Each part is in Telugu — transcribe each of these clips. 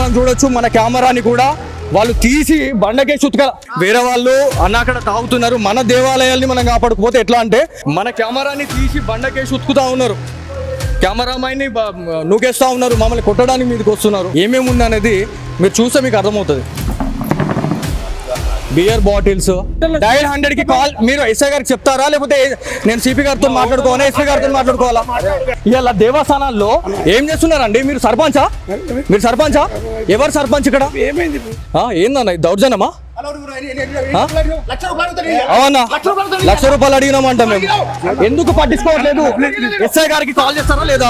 మనం చూడొచ్చు మన కెమెరాని కూడా వాళ్ళు తీసి బండకేసి ఉతక వేరే వాళ్ళు అన్న అక్కడ తాగుతున్నారు. మన దేవాలయాల్ని మనం కాపాడుకోపోతే ఎట్లా అంటే మన కెమెరాని తీసి బండకేసి ఉతుకుతా ఉన్నారు, కెమెరామైన్ని నూకేస్తా ఉన్నారు, మమ్మల్ని కొట్టడానికి మీదకి వస్తున్నారు. ఏమేమి ఉంది అనేది మీరు చూస్తే మీకు అర్థమవుతుంది. బియర్ బాటిల్స్ డైల్ 100కి కాల్ మీరు ఎస్ఐ గారికి చెప్తారా, లేకపోతే నేను సిపి గారితో మాట్లాడుకోవాలా, ఎస్ఐ గారితో మాట్లాడుకోవాలా? ఇలా దేవస్థానాల్లో ఏం చేస్తున్నారండి? మీరు సర్పంచా? మీరు సర్పంచా? ఎవరు సర్పంచ్ ఇక్కడ? ఏందన్నా దౌర్జన్యమా? అవునా, ₹1,00,000 అడిగినామంట మేము. ఎందుకు పట్టించుకోవట్లేదు? ఎస్ఐ గారికి కాల్ చేస్తారా లేదా?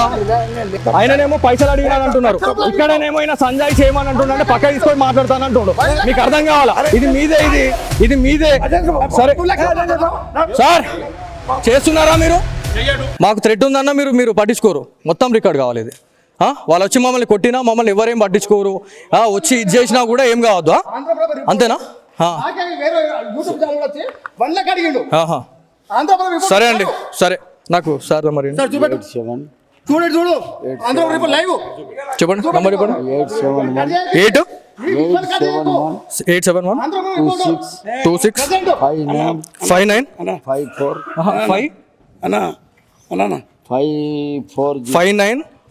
ఆయననేమో పైసలు అడిగినాను అంటున్నారు, ఇక్కడనేమో ఆయన సంజయ్ చేయమని అంటున్నాడు, పక్క తీసుకొని మాట్లాడతాను అంటున్నాడు. మీకు అర్థం కావాలా? ఇది మీదే, ఇది మీదే. సరే సార్, చేస్తున్నారా మీరు? మాకు థ్రెట్ ఉందన్నా, మీరు పట్టించుకోరు. మొత్తం రికార్డ్ కావాలి ఇది. వాళ్ళు వచ్చి మమ్మల్ని కొట్టినా మమ్మల్ని ఎవరేం పట్టించుకోరు, వచ్చి ఇది చేసినా కూడా ఏం కావద్దు. అంతేనా? సరే అండి, సరే. నాకు సార్ మరి చెప్పండి, నంబర్ చెప్పండి.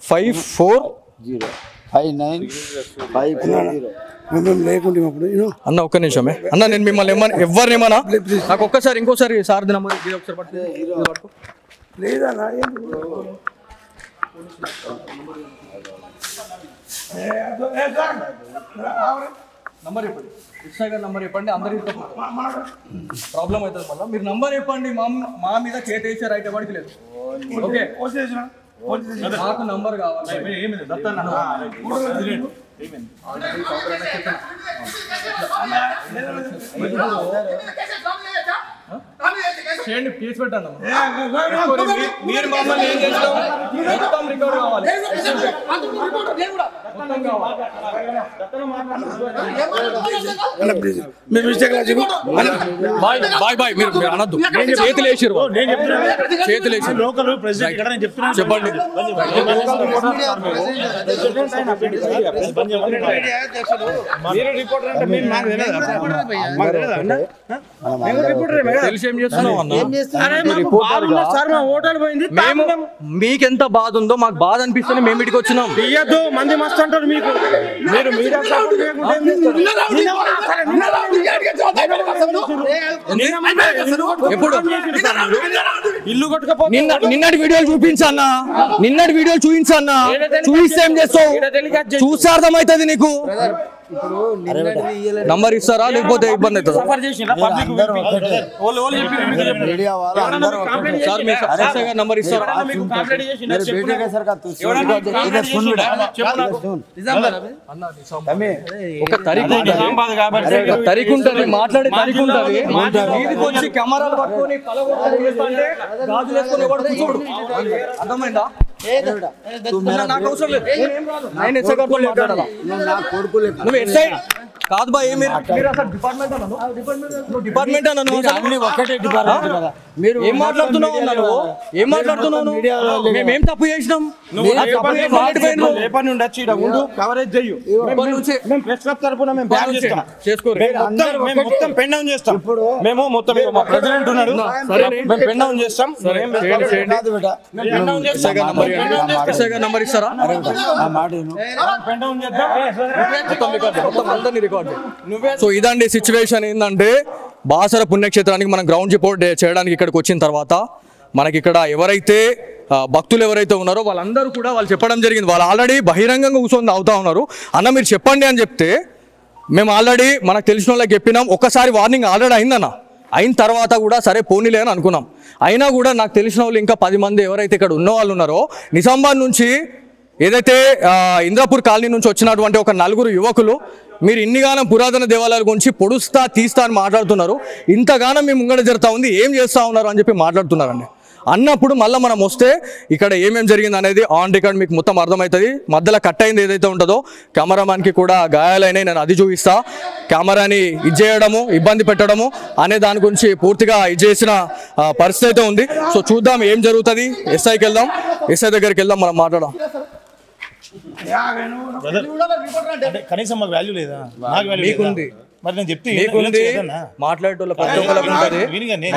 58715954 అన్న ఒక్క నిమిషమే అన్న, నేను మిమ్మల్ని ఎవరినేమన్నా నాకు ఒక్కసారి ఇంకోసారి సార్ నంబర్ నంబర్ చెప్పండి, ఎస్ఐ గారి నంబర్ చెప్పండి. అందరికి ప్రాబ్లం అవుతుంది మళ్ళీ. మీరు నంబర్ చెప్పండి. మా మీద చేసి రైట్ ఎవరికి లేదు. ఓకే, మాకు నంబర్ కావాలి. చేయండి, కేసు పెట్టండి. మీరు మమ్మల్ని ఏం చేస్తాం? మొత్తం రికార్డ్ కావాలి. బాయ్ బాయ్, మీరు అనద్దు. చేతులు వేసిరు, చేతులు వేసి చెప్పండి. తెలిసి ఏం చేస్తున్నావు అన్న? మీకెంత బాధ ఉందో మాకు బాధ అనిపిస్తేనే మేము ఇటుకు వచ్చినాం. మంది మస్తు అంటారు మీకు. మీరు ఎప్పుడు ఇల్లు కొట్టుకపోతే నిన్నటి వీడియోలు చూపించన్నా, నిన్నటి వీడియోలు చూపించన్నా. చూపిస్తే ఏం చేస్తావు? చూస్తే అర్థమవుతుంది నీకు. నంబర్ ఇస్తారా లేకపోతే ఇబ్బంది అవుతుందా? నంబర్ ఇస్తారా? ఒక తరికు ఉంటుంది, మాట్లాడే తరికు ఉంటుంది. వీధికి వచ్చి కెమెరాలు పట్టుకొని గాజులు వేసుకొని చూడు. అర్థమైందా? నాకు అవసరం లేదు, నేను ఎస్ఐ గారితో మాట్లాడాలా? నువ్వు ఎస్ఐ కాదు బా, ఏం డిపార్ట్మెంట్ అన్నాను, డిపార్ట్మెంట్ అన్నాను. ఒకటే డిపార్ట్మెంట్ కదా. మీరు ఏం మాట్లాడుతున్నావు అన్నాను? ఏం మాట్లాడుతున్నావు? మేమేం తప్పు చేసినాం? కవరేజ్ చెయ్యు. మేము ప్రెస్ క్లబ్ తరపున మేము బ్యాన్ చేస్తాం. మొత్తం పెన్ డౌన్ చేస్తాం. మేము మొత్తం మా ప్రెసిడెంట్ ఉన్నాడు, మేము పెన్ డౌన్ చేస్తాం. నంబర్ ఇస్తారా? సో ఇదండి సిచ్యువేషన్. ఏంటంటే బాసర పుణ్యక్షేత్రానికి మనం గ్రౌండ్ రిపోర్ట్ చేయడానికి ఇక్కడికి వచ్చిన తర్వాత మనకి ఇక్కడ ఎవరైతే భక్తులు ఎవరైతే ఉన్నారో వాళ్ళందరూ కూడా వాళ్ళు చెప్పడం జరిగింది. వాళ్ళు ఆల్రెడీ బహిరంగంగా కూర్చొని అవుతా ఉన్నారు. అన్న మీరు చెప్పండి అని చెప్తే మేము ఆల్రెడీ మనకు తెలిసిన వాళ్ళకి చెప్పినాం. ఒక్కసారి వార్నింగ్ ఆల్రెడీ అయిందన్న, అయిన తర్వాత కూడా సరే పోనీలే అని అనుకున్నాం. అయినా కూడా నాకు తెలిసిన వాళ్ళు ఇంకా 10 మంది ఎవరైతే ఇక్కడ ఉన్న వాళ్ళు ఉన్నారో నిజామాబాద్ నుంచి ఏదైతే ఇంద్రాపూర్ కాలనీ నుంచి వచ్చినటువంటి ఒక 4 యువకులు మీరు ఇన్నిగానం పురాతన దేవాలయాల గురించి పొడుస్తా తీస్తా అని మాట్లాడుతున్నారు. ఇంతగానం మీ ముంగడ జరుగుతూ ఉంది, ఏం చేస్తూ ఉన్నారు అని చెప్పి మాట్లాడుతున్నారండి. అన్నప్పుడు మళ్ళీ మనం వస్తే ఇక్కడ ఏమేమి జరిగింది అనేది ఆన్ రికార్డ్ మీకు మొత్తం అర్థమవుతుంది. మధ్యలో కట్ అయింది ఏదైతే ఉంటుందో కెమెరామ్యాన్కి కూడా గాయాలైనవి, నేను అది చూపిస్తా. కెమెరాని చేయడము, ఇబ్బంది పెట్టడము అనే దాని గురించి పూర్తిగా చేసిన పరిస్థితి అయితే ఉంది. సో చూద్దాం ఏం జరుగుతుంది. ఎస్ఐకి వెళ్దాం, ఎస్ఐ దగ్గరికి వెళ్దాం, మనం మాట్లాడదాం. అంటే కనీసం మాకు వాల్యూ లేదా? నాకు వాల్యూ మీకుంది. మరి నేను చెప్తే మీకుంది. మాట్లాడేటోళ్ళ ప్రతి ఒక్కరికి ఉంటది.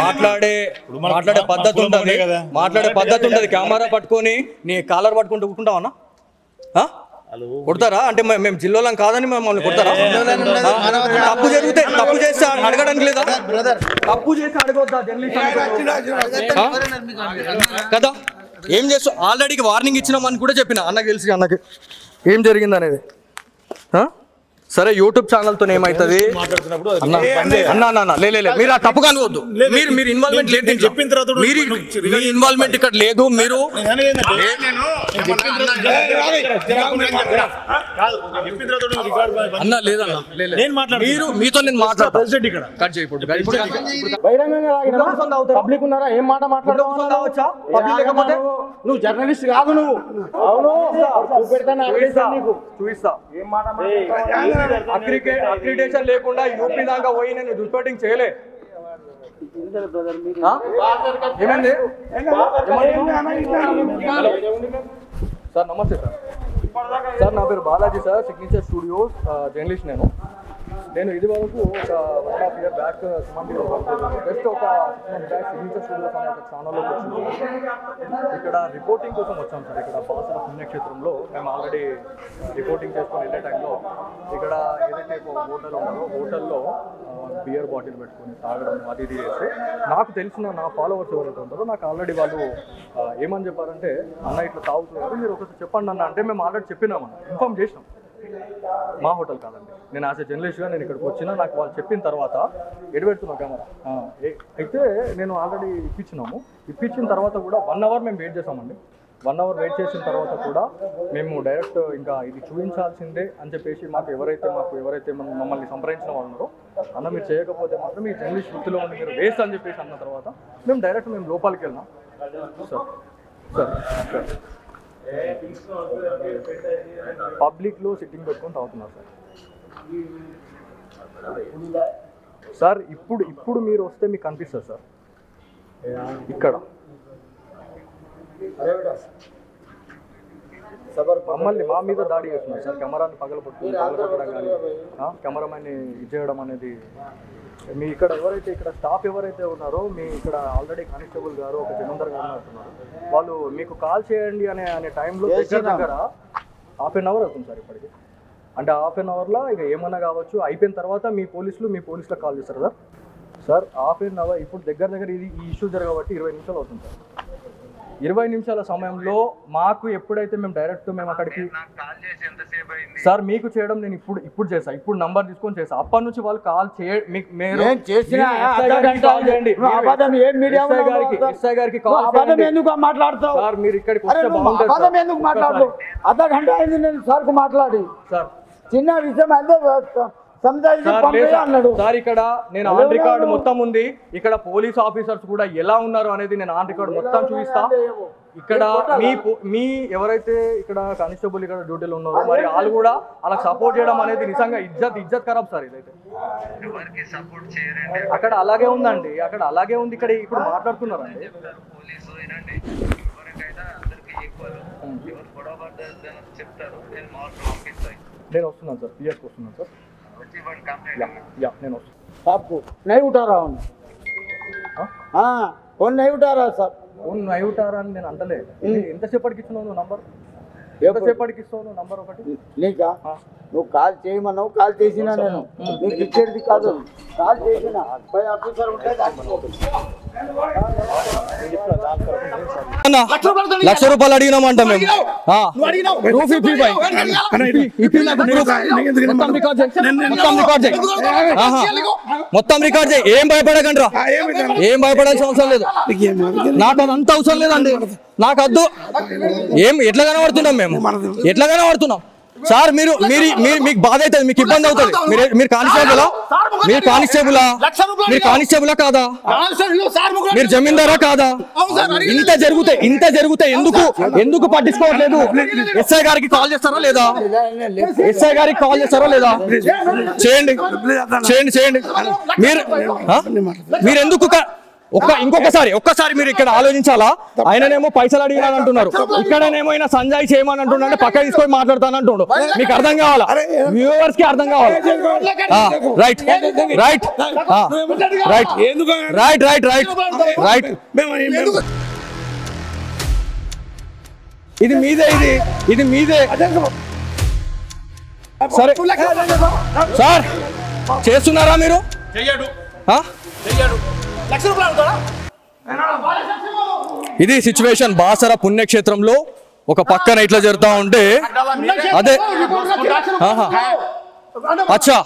మాట్లాడే పద్ధతి ఉంటది. మాట్లాడే పద్ధతి ఉంటది. కెమెరా పట్టుకొని నీ కాలర్ పట్టుకుంటూ కూర్చుంటావన్నా? కొడతారా? అంటే మేము జిల్లాలం కాదని మమ్మల్ని కొడతారా? తప్పు జరిగితే తప్పు చేస్తే అడగడానికి లేదా? తప్పు చేసి అడగొద్దా కదా? ఏం చేస్తా? ఆల్రెడీ వార్నింగ్ ఇచ్చినామని కూడా చెప్పిన అన్నకి తెలిసి అన్నకి ఏం జరిగింది అనేది. సరే యూట్యూబ్ ఛానల్తో ఏమవుతుంది అన్న మీరు ఆ తప్పుగా అనుకోవద్దు. మీరు ఇన్వాల్వ్మెంట్ లేదు. చెప్పిన తర్వాత మీ ఇన్వాల్వ్మెంట్ ఇక్కడ లేదు. మీరు అన్న లేదన్న మీరు మీతో నేను మాట్లాడతాను. కట్ చేయకూడదు. పబ్లిక్ ఉన్నారా? ఏం మాట మాట్లాడవచ్చా? పబ్లిక్ లేకపోతే నువ్వు జర్నలిస్ట్ కాదు. నువ్వు అవును చూపిస్తా. ఏం మాట అక్రిడేషన్ లేకుండా యూపీ దాకా పోయి నేను రిపోర్టింగ్ చేయలే. ఏమైంది సార్? నమస్తే సార్. సార్ నా పేరు Balaji sir, signature studios journalist. నేను ఇది వరకు ఒక 1.5 year బ్యాక్ సుమంతిలో జస్ట్ ఒక 6 months బ్యాక్ సిగ్నేచర్ స్టూడియోస్ అనే ఒక ఛానల్లోకి వచ్చింది. ఇక్కడ రిపోర్టింగ్ కోసం వచ్చాం సార్. ఇక్కడ బాసర పుణ్యక్షేత్రంలో మేము ఆల్రెడీ రిపోర్టింగ్ చేసుకొని వెళ్ళే టైంలో ఇక్కడ ఏదైతే హోటల్ ఉన్నారో హోటల్లో బియర్ బాటిల్ పెట్టుకొని తాగడం అది ఇది చేస్తే నాకు తెలిసిన నా ఫాలోవర్స్ ఎవరైతే ఉంటారో నాకు ఆల్రెడీ వాళ్ళు ఏమని చెప్పారంటే, అన్న ఇట్లా తాగుతున్నారు మీరు ఒకసారి చెప్పండి అన్న అంటే మేము ఆల్రెడీ చెప్పినామన్న, ఇన్ఫార్మ్ చేసినాం. మా హోటల్ కాదండి. నేను యాజ్ ఎ జర్నలిస్ట్గా నేను ఇక్కడికి వచ్చినా నాకు వాళ్ళు చెప్పిన తర్వాత ఎడబెడుతున్నా కెమెరా అయితే నేను ఆల్రెడీ ఇప్పించిన తర్వాత కూడా 1 hour మేము వెయిట్ చేసామండి. 1 hour వెయిట్ చేసిన తర్వాత కూడా మేము డైరెక్ట్ ఇంకా ఇది చూపించాల్సిందే అని చెప్పేసి మాకు ఎవరైతే మమ్మల్ని సంప్రదించిన వాళ్ళు ఉన్నారో, అన్న మీరు చేయకపోతే మాత్రం ఈ జర్నలిస్ట్ వృత్తిలో ఉండి మీరు వేస్ట్ అని చెప్పేసి అన్న తర్వాత మేము లోపలికి వెళ్ళినాం. సార్ పబ్లిక్లో సిట్టింగ్ పెట్టుకొని తాగుతున్నారు సార్. ఇప్పుడు మీరు వస్తే మీకు కనిపిస్తుంది సార్. ఇక్కడ మమ్మల్ని మా మీద దాడి చేస్తున్నారు సార్. కెమెరాని పగలగొట్టడం కానీ కెమెరామెన్ని ఇచ్చేయడం అనేది మీ ఇక్కడ ఇక్కడ స్టాఫ్ ఎవరైతే ఉన్నారో మీ ఇక్కడ ఆల్రెడీ కానిస్టేబుల్ గారు ఒక జమీందార్ గారు అంటున్నారు. వాళ్ళు మీకు కాల్ చేయండి అనే టైంలో దగ్గర 1/2 hour అవుతుంది సార్ ఇప్పటికి. అంటే 1/2 hourలో ఇక ఏమన్నా కావచ్చు. అయిపోయిన తర్వాత మీ పోలీసులకు కాల్ చేస్తారు సార్. సార్ 1/2 hour ఇప్పుడు దగ్గర ఈ ఇష్యూ జరగబట్టి 20 నిమిషాలు అవుతుంది సార్. 20 నిమిషాల సమయంలో మాకు ఎప్పుడైతే మేము అక్కడికి సార్ మీకు చేయడం నేను ఇప్పుడు చేసా. ఇప్పుడు నంబర్ తీసుకొని చేసా. అప్పటి నుంచి వాళ్ళు కాల్ చేయండి. సార్ మీరు ఇక్కడికి మాట్లాడి సార్ చిన్న విషయం సార్ ఇక్కడ నేను ఆన్ రికార్డు మొత్తం ఉంది. ఇక్కడ పోలీస్ ఆఫీసర్స్ కూడా ఎలా ఉన్నారు అనేది నేను ఆన్ రికార్డు మొత్తం చూపిస్తా. ఇక్కడ మీ ఎవరైతే ఇక్కడ కానిస్టేబుల్ ఇక్కడ డ్యూటీలో ఉన్నారో మరి వాళ్ళు కూడా వాళ్ళకి సపోర్ట్ చేయడం అనేది నిజంగా ఇజ్జత్ ఖరాబ్ సార్. ఇదైతే అక్కడ అలాగే ఉందండి. అక్కడ అలాగే ఉంది. ఇక్కడ ఇప్పుడు మాట్లాడుతున్నారండి. నేను వస్తున్నాను సార్. పిఎస్కి వస్తున్నాను సార్. నేను వస్తాను. आपको नहीं उठा रहा हूँ फोन नहीं उठा रहा साहब. ఫోన్ నైట్ ఉటారా అని నేను అంటలే. ఎంతసేపటికి ఇస్తున్నావు నువ్వు నంబర్? ఎంతసేపటికి ఇస్తావు నువ్వు నంబర్? ఒకటి నీకా నువ్వు కాల్ చేయమన్నావు. కాల్ చేసినా నేను నీకు ఇచ్చేది కాదు. కాల్ చేసిన పై ఆఫీసర్ ఉంటే ₹1,00,000 అడిగినామంట మేము. మొత్తం రికార్డ్ చేయి. ఏం భయపడకండి. ఏం భయపడాల్సిన అవసరం లేదు. నాకు అదంతా అవసరం లేదండి. నాకు వద్దు. ఎట్లా కనబడుతున్నాం మేము? ఎట్లా కనబడుతున్నాం సార్? మీకు బాధ అవుతుంది, మీకు ఇబ్బంది అవుతుంది. మీరు కానిస్టేబులా కాదా? మీరు జమీందారా కాదా? ఇంత జరిగితే ఎందుకు పట్టించుకోవట్లేదు? ఎస్ఐ గారికి కాల్ చేస్తారా లేదా? చేయండి. మీరు ఎందుకు ఒక్కసారి మీరు ఇక్కడ ఆలోచించాలా. ఆయననేమో పైసలు అడిగినాను అంటున్నారు, ఇక్కడనేమో ఆయన సంజయ్ చేయమని అంటున్నాడు, పక్క తీసుకొని మాట్లాడతాను అంటుండు. మీకు అర్థం కావాలా, వ్యూవర్స్ కి అర్థం కావాలా? Right right right right right right ఇది మీదే, ఇది మీదే. సరే సార్, చేస్తున్నారా మీరు? ఇది సిచ్యువేషన్ బాసర పుణ్యక్షేత్రంలో. ఒక పక్కన ఇట్లా జరుగుతా ఉంటే అదే అచ్చా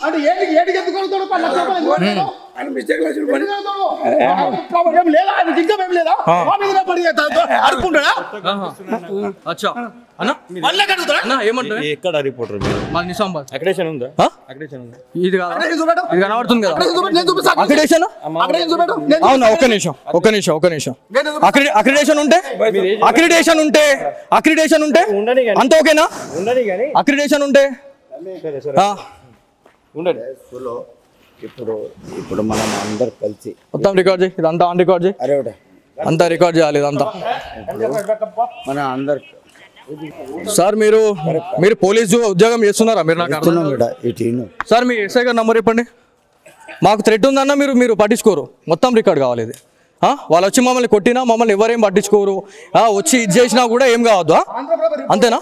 ఎక్కడ రిపోర్టర్ ఇది కనబడుతుంది కదా అక్రిడేషన్. అవునా, ఒక్క నిమిషం. అక్రిడేషన్ ఉంటే అంత ఓకేనా? అక్రిడేషన్ ఉంటే ఇప్పుడు మనం అందరు కలిసి మొత్తం రికార్డ్ చేయి. ఇదంతా ఆన్ రికార్డ్ చేయి. అంతా రికార్డ్ చేయాలి ఇదంతా. మన అందరు సార్ మీరు పోలీసు ఉద్యోగం చేస్తున్నారా? మీరు నాకు సార్ మీ ఎస్ఐ గారు నంబర్ చెప్పండి. మాకు థ్రెట్ ఉందన్న మీరు పట్టించుకోరు. మొత్తం రికార్డ్ కావాలి ఇది. వాళ్ళు వచ్చి మమ్మల్ని కొట్టినా మమ్మల్ని ఎవరేం పట్టించుకోరు. వచ్చి ఇది చేసినా కూడా ఏం కావద్దు. అంతేనా?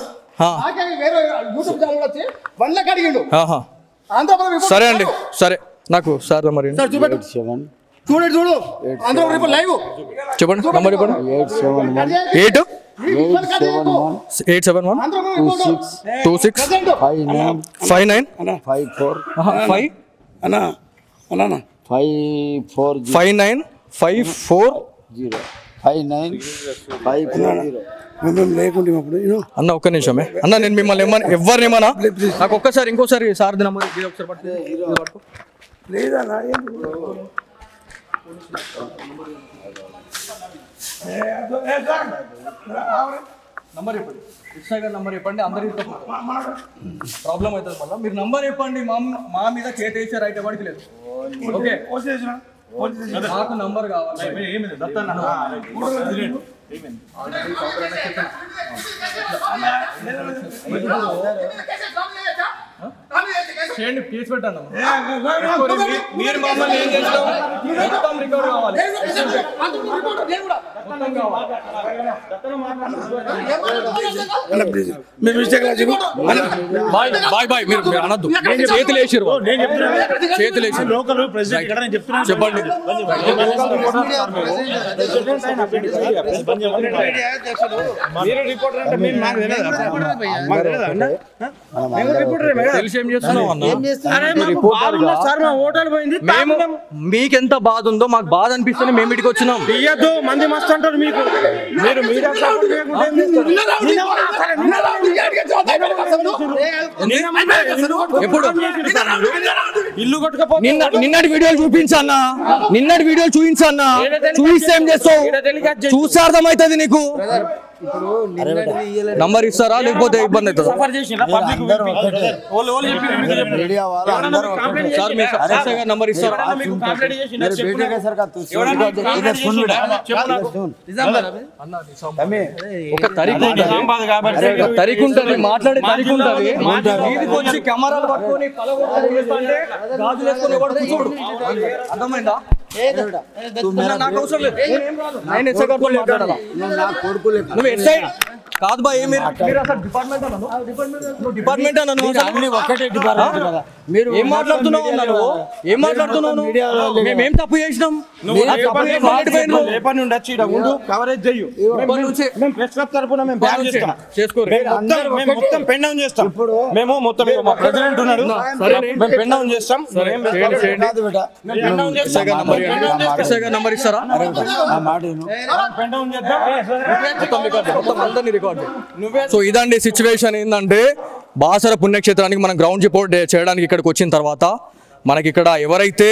సరే అండి, సరే. నాకు సార్ నంబర్ చెప్పండి. నంబర్ చెప్పండి. 58 అన్న ఒక్క నిమిషమే అన్న, నేను మిమ్మల్ని ఎవరినేమన్నా నాకు ఒక్కసారి ఇంకోసారి సార్ నంబర్ ఒకసారి పట్టుకో. నంబర్ చెప్పండి, ఎస్ఐ గారు నంబర్ చెప్పండి. అందరికి ప్రాబ్లం అవుతుంది మళ్ళీ. మీరు నంబర్ చెప్పండి. మా మీద చేతి వేసే రైట్ ఎవరికి లేదు. ఓకే, నాకు నంబర్ కావాలి. చేయండి, కేసు పెట్టండి. మీరు మమ్మల్ని ఏం చేస్తాం? మొత్తం రికార్డ్ కావాలి. బాయ్ మీరు అనద్దు. చేతులు వేసారు, చెప్పండి. తెలిసి ఏం చేస్తున్నావు అన్న? మీకెంత బాధ ఉందో మాకు బాధ అనిపిస్తుంది. మేము ఇటుకి వచ్చినాం. మంది మస్తు అంటారు మీకు. ఎప్పుడు నిన్నటి వీడియోలు చూపించన్నా, చూపిస్తే ఏం చేస్తావు? చూస్తే అర్థమవుతుంది నీకు. నంబర్ ఇస్తారా లేకపోతే ఇబ్బంది అవుతుంది? నంబర్ ఇస్తారా? ఒక తరికు ఉంటుంది, మాట్లాడే తరికు ఉంటుంది. వచ్చి కెమెరాలు పట్టుకొని గాజులు వేసుకొని ఎవరు కూర్చోడు. అర్థమైందా? నాకు అవసరం లేదు. నేను ఎస్ఐ గారితో మాట్లాడాలా? నువ్వు ఎస్ఐ కాదు బాయ్. మీరు అసలు డిపార్ట్మెంట్ అన్నాను. మీరు ఏం మాట్లాడుతున్నావు అన్నాను? ఏం మాట్లాడుతున్నావు? మేమేం తప్పు చేసినాం? కవరేజ్ చెయ్యు. ప్రెస్ క్లబ్ తరపున మేము మొత్తం పెన్ డౌన్ చేస్తాం. మేము మొత్తం మా ప్రెసిడెంట్ ఉన్నాడు, మేము పెన్ డౌన్ చేస్తాం. నంబర్ ఇస్తారా? సో ఇదండి సిచ్యువేషన్. ఏంటంటే బాసర పుణ్యక్షేత్రానికి మనం గ్రౌండ్ రిపోర్ట్ చేయడానికి ఇక్కడికి వచ్చిన తర్వాత మనకి ఇక్కడ ఎవరైతే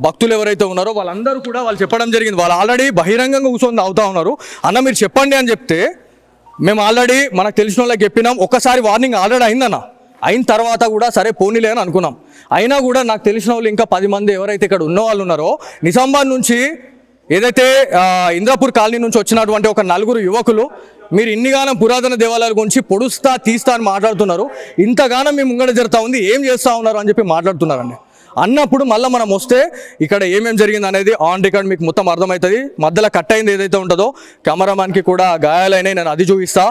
భక్తులు ఎవరైతే ఉన్నారో వాళ్ళందరూ కూడా వాళ్ళు చెప్పడం జరిగింది. వాళ్ళు ఆల్రెడీ బహిరంగంగా కూర్చొని అవుతా ఉన్నారు. అన్న మీరు చెప్పండి అని చెప్తే మేము ఆల్రెడీ మనకు తెలిసిన వాళ్ళకి చెప్పినాం. ఒక్కసారి వార్నింగ్ ఆల్రెడీ అయిందన్న. అయిన తర్వాత కూడా సరే పోనీలే అని అనుకున్నాం. అయినా కూడా నాకు తెలిసిన వాళ్ళు ఇంకా 10 మంది ఎవరైతే ఇక్కడ ఉన్న వాళ్ళు ఉన్నారో నిజామాబాద్ నుంచి ఏదైతే ఇంద్రాపూర్ కాలనీ నుంచి వచ్చినటువంటి ఒక 4 యువకులు మీరు ఇన్నిగానం పురాతన దేవాలయాల గురించి పొడుస్తా తీస్తా అని మాట్లాడుతున్నారు, ఇంతగానం మీ ముంగడ జరుగుతూ ఉంది, ఏం చేస్తూ ఉన్నారు అని చెప్పి మాట్లాడుతున్నారండి. అన్నప్పుడు మళ్ళీ మనం వస్తే ఇక్కడ ఏమేమి జరిగింది అనేది ఆన్ రికార్డ్ మీకు మొత్తం అర్థమవుతుంది. మధ్యలో కట్ అయింది ఏదైతే ఉంటుందో కెమెరామ్యాన్కి కూడా గాయాలైనాయి, నేను అది చూపిస్తా.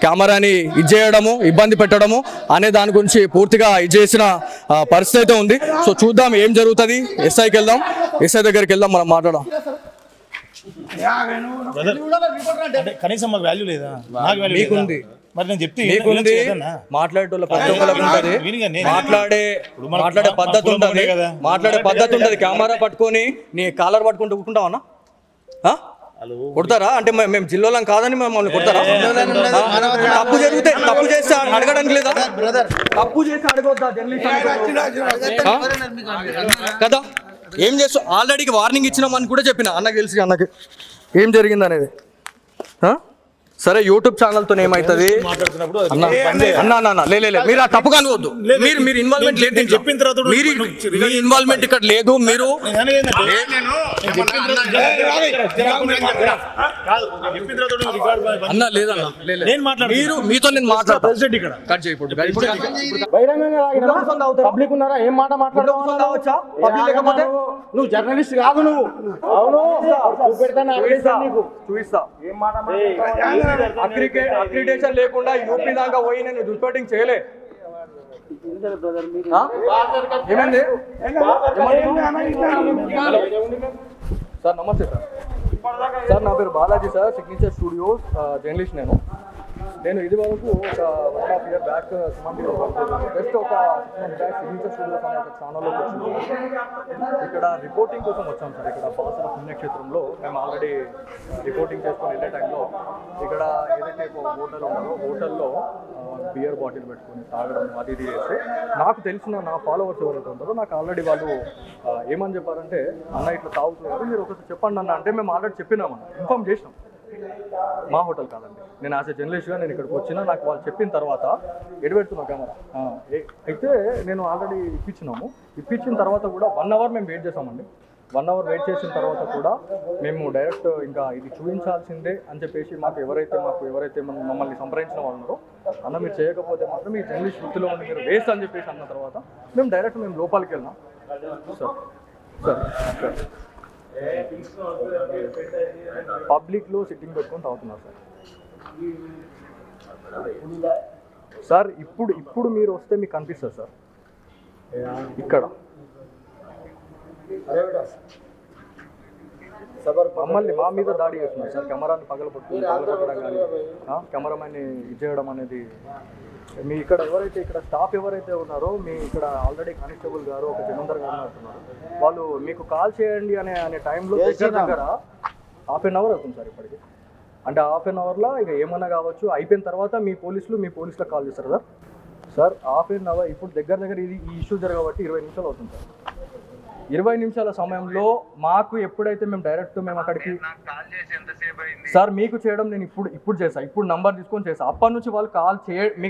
కెమెరాని ఇచ్చేయడము, ఇబ్బంది పెట్టడము అనే దాని గురించి పూర్తిగా ఇచ్చేసిన పరిస్థితి అయితే ఉంది. సో చూద్దాం ఏం జరుగుతుంది. ఎస్ఐకి వెళ్దాం, ఎస్ఐ దగ్గరికి వెళ్దాం, మనం మాట్లాడదాం. కనీసం మాకు వాల్యూ లేదా? నాకు వాల్యూ మీకుంది, మరి నేను చెప్తే మాట్లాడేటోళ్ళ ప్రతి ఒక్కరికి ఉంటుంది, మాట్లాడే పద్ధతి ఉంటుంది, మాట్లాడే పద్ధతి ఉంటుంది. కెమెరా పట్టుకొని నీ కాలర్ పట్టుకుంటూ కూర్చుంటావన్నా కొడతారా? అంటే మేము జిల్లాలం కాదని మమ్మల్ని కొడతారా? తప్పు జరిగితే తప్పు చేస్తే అడగడానికి లేదా? తప్పు చేస్తే అడగొద్దా కదా? ఏం చేస్తావు? ఆల్రెడీ వార్నింగ్ ఇచ్చినామని కూడా చెప్పిన అన్నకి తెలిసి, అన్నకి ఏం జరిగింది అనేది. సరే యూట్యూబ్ ఛానల్తో ఏమవుతుంది అన్న లే మీరు ఆ తప్పుగా అనుకోవద్దు. మీరు ఇన్వాల్వ్మెంట్ లేదు, నేను చెప్పిన తర్వాత మీరు ఇన్వాల్వ్మెంట్ ఇక్కడ లేదు. మీరు అన్న లేదన్న మీరు మీతో నేను మాట్లాడతా. కట్ చేయకూడదు. పబ్లిక్ ఉన్నారా? ఏం మాట మాట్లాడవచ్చా? పబ్లిక్ లేకపోతే నువ్వు జర్నలిస్ట్ కాదు. నువ్వు అవును చూపిస్తా. అక్రిడేషన్ లేకుండా యూపీ దాకా పోయి నేను రిపోర్టింగ్ చేయలే. ఏమైంది సార్? నమస్తే సార్, నా పేరు Balaji sir, signature studios journalist. నేను ఇది వరకు ఒక 1.5 year బ్యాక్ సుమంతిలో జస్ట్ ఒక 6 months బ్యాక్ సిగ్నేచర్ స్టూడియోస్ అనే ఒక ఛానల్లోకి వచ్చింది. ఇక్కడ రిపోర్టింగ్ కోసం వచ్చాం సార్. ఇక్కడ బాసర పుణ్యక్షేత్రంలో మేము ఆల్రెడీ రిపోర్టింగ్ చేసుకొని వెళ్ళే టైంలో ఇక్కడ ఏదైతే ఒక హోటల్ ఉన్నదో హోటల్లో బియర్ బాటిల్ పెట్టుకొని తాగడం అది ఇది చేస్తే నాకు తెలిసిన నా ఫాలోవర్స్ ఎవరైతే ఉంటారో నాకు ఆల్రెడీ వాళ్ళు ఏమని చెప్పారంటే, అన్న ఇట్లా తాగుతున్నారు, మీరు ఒకసారి చెప్పండి అన్న అంటే మేము ఆల్రెడీ చెప్పినామన్న, ఇన్ఫామ్ చేసినాం. మా హోటల్ కాదండి, నేను యాజ్ ఎ జర్నలిస్ట్గా నేను ఇక్కడికి వచ్చినా నాకు వాళ్ళు చెప్పిన తర్వాత ఎడబెడుతున్నా కెమెరా అయితే నేను ఆల్రెడీ ఇప్పించిన తర్వాత కూడా 1 hour మేము వెయిట్ చేసామండి. 1 hour వెయిట్ చేసిన తర్వాత కూడా మేము డైరెక్ట్ ఇంకా ఇది చూపించాల్సిందే అని చెప్పేసి మాకు ఎవరైతే మమ్మల్ని సంప్రదించిన వాళ్ళు ఉన్నారో, అన్న మీరు చేయకపోతే మాత్రం మీ జర్నలిస్ట్ వృత్తిలో ఉండి మీరు వేస్ట్ అని చెప్పేసి అన్న తర్వాత మేము డైరెక్ట్ లోపలికి వెళ్ళినాం. సార్ పబ్లిక్లో సిట్టింగ్ పెట్టుకొని తాగుతున్నారు సార్. ఇప్పుడు మీరు వస్తే మీకు కనిపిస్తుంది సార్. ఇక్కడ మమ్మల్ని మా మీద దాడి చేస్తున్నారు సార్. కెమెరాని పగలగొట్టడం కానీ కెమెరామెన్ని ఇచ్చేయడం అనేది మీ ఇక్కడ ఇక్కడ స్టాఫ్ ఎవరైతే ఉన్నారో మీ ఇక్కడ ఆల్రెడీ కానిస్టేబుల్ గారు ఒక జమీందార్ గారు అంటున్నారు, వాళ్ళు మీకు కాల్ చేయండి అనే టైంలో దగ్గర 1/2 hour అవుతుంది సార్ ఇప్పటికి. అంటే 1/2 hourలో ఇక ఏమన్నా కావచ్చు, అయిపోయిన తర్వాత మీ పోలీసులకు కాల్ చేస్తారు సార్. సార్ 1/2 hour ఇప్పుడు దగ్గర ఈ ఇష్యూ జరగబట్టి 20 నిమిషాలు అవుతుంది సార్. 20 నిమిషాల సమయంలో మాకు ఎప్పుడైతే మేము అక్కడికి సార్ మీకు చేయడం నేను ఇప్పుడు చేసా, ఇప్పుడు నంబర్ తీసుకొని చేసా. అప్పటి నుంచి వాళ్ళు కాల్ చేయండి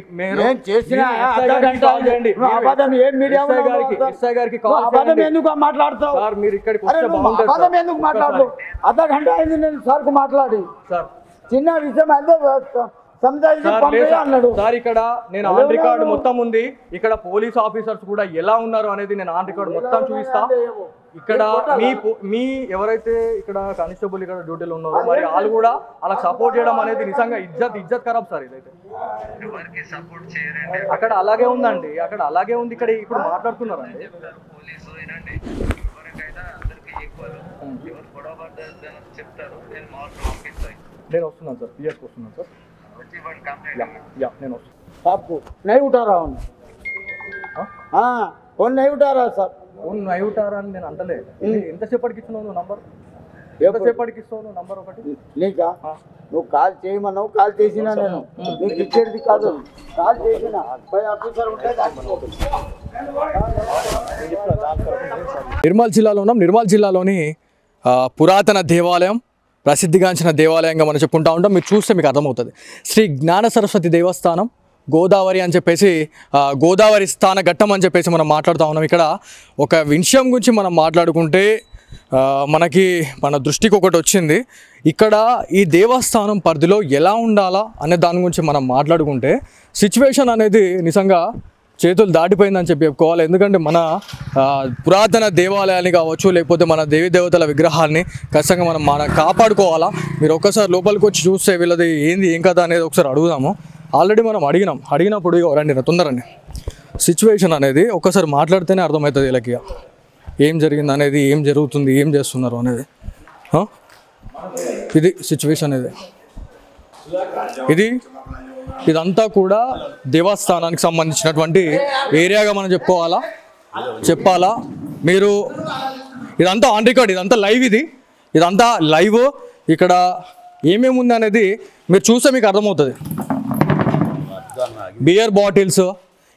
సార్, మీరు ఇక్కడికి మాట్లాడి సార్ చిన్న విషయం సార్. ఇక్కడ నేను ఆన్ రికార్డ్ మొత్తం ఉంది. ఇక్కడ పోలీస్ ఆఫీసర్స్ కూడా ఎలా ఉన్నారు అనేది నేను ఆన్ రికార్డ్ మొత్తం చూపిస్తా. ఇక్కడ మీ ఎవరైతే ఇక్కడ కానిస్టేబుల్ ఇక్కడ డ్యూటీలో ఉన్నారో మరి వాళ్ళు కూడా అలా సపోర్ట్ చేయడం అనేది నిజంగా ఇజ్జత్ ఖరాబ్ సార్. ఇదైతే అక్కడ అలాగే ఉందండి, అక్కడ అలాగే ఉంది. ఇక్కడ ఇప్పుడు మాట్లాడుతున్నారండి. నేను వస్తున్నాను సార్, పిఎస్కి వస్తున్నాను సార్. నేను आपको नहीं उठा रहा हूँ फोन नहीं उठा रहा साहब फोन नहीं उठा रहा నేను అంటలే. ఎంతసేపటికి ఇస్తున్నావు నంబర్? ఎంతసేపటికి ఇస్తావు నంబర్? ఒకటి నీకా? నువ్వు కాల్ చేయమన్నావు, కాల్ చేసినా నేను నీకు ఇచ్చేది కాదు. కాల్ చేసినా పై ఆఫీసర్ ఉంటే నిర్మల్ జిల్లాలోని పురాతన దేవాలయం, ప్రసిద్ధిగాంచిన దేవాలయంగా మనం చెప్పుకుంటూ ఉంటాం. మీరు చూస్తే మీకు అర్థమవుతుంది. శ్రీ జ్ఞాన సరస్వతి దేవస్థానం గోదావరి అని చెప్పేసి, గోదావరి స్థాన ఘట్టం అని చెప్పేసి మనం మాట్లాడుతూ ఉన్నాం. ఇక్కడ ఒక విషయం గురించి మనం మాట్లాడుకుంటే మనకి మన దృష్టికి ఒకటి వచ్చింది. ఇక్కడ ఈ దేవస్థానం పరిధిలో ఎలా ఉండాలా అనే దాని గురించి మనం మాట్లాడుకుంటే సిచ్యువేషన్ అనేది నిజంగా చేతులు దాటిపోయిందని చెప్పుకోవాలి. ఎందుకంటే మన పురాతన దేవాలయాన్ని కావచ్చు, లేకపోతే మన దేవీ దేవతల విగ్రహాన్ని ఖచ్చితంగా మనం కాపాడుకోవాలా. మీరు ఒక్కసారి లోపలికి వచ్చి చూస్తే వీళ్ళది ఏంది ఏం కదా అనేది ఒకసారి అడుగుదాము. ఆల్రెడీ మనం అడిగినప్పుడు రండి తొందరండి. సిచ్యువేషన్ అనేది ఒక్కసారి మాట్లాడితేనే అర్థమవుతుంది వీళ్ళకి ఏం జరిగింది అనేది, ఏం జరుగుతుంది, ఏం చేస్తున్నారు అనేది. ఇది సిచ్యువేషన్ ఇదంతా కూడా దేవస్థానానికి సంబంధించినటువంటి ఏరియాగా మనం చెప్పాలా. మీరు ఇదంతా ఆన్ రికార్డ్, ఇదంతా లైవ్, ఇదంతా లైవ్. ఇక్కడ ఏమేమి ఉంది అనేది మీరు చూస్తే మీకు అర్థమవుతుంది. బియర్ బాటిల్స్